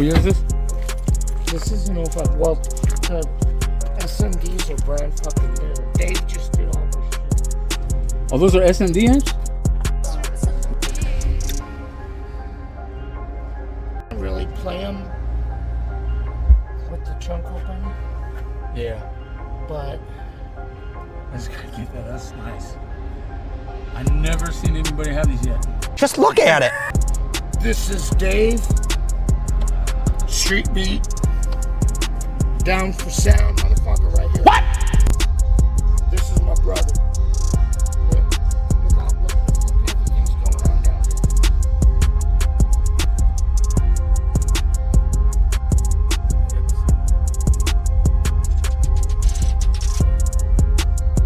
year is this? This is an 05. Well, the SMDs are brand fucking new. Dave just did all this shit. Oh, those are SMD amps? I really play them with the trunk open. Yeah. But I just gotta get that. That's nice. I've never seen anybody have these yet. Just look at it. this is Dave. Street beat. Down for sound, motherfucker, right here. What? This is my brother. Look, everything's going on down there.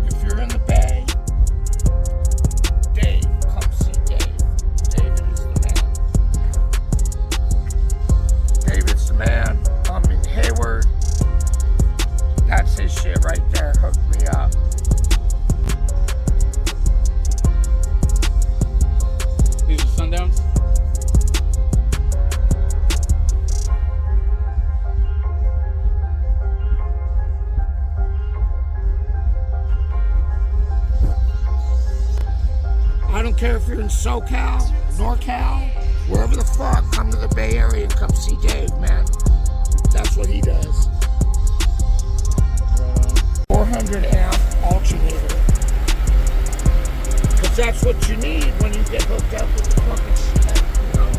If you're in the Bay, Dave, come see Dave. David is the man. David's the man. I'm in Hayward. That's his shit right there. Hooked me up. These are Sundowns? I don't care if you're in SoCal, NorCal, wherever the fuck, come to the Bay Area and come see Dave, man. That's what he does. 400 amp alternator. Because that's what you need when you get hooked up with the fucking shit. You know?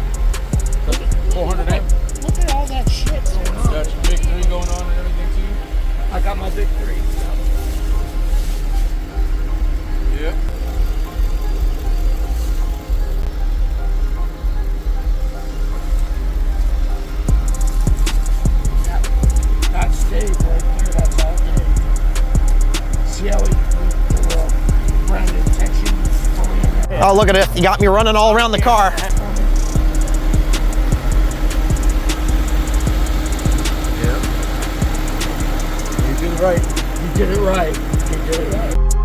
400 amp? Look at all that shit going on. Got your big 3 going on and everything too? I got my big 3. Yeah. That's Dave right there. That's all Dave. See how he branded tension. Oh, look at it. You got me running all around the car. You did it right. You did it right. You did it right.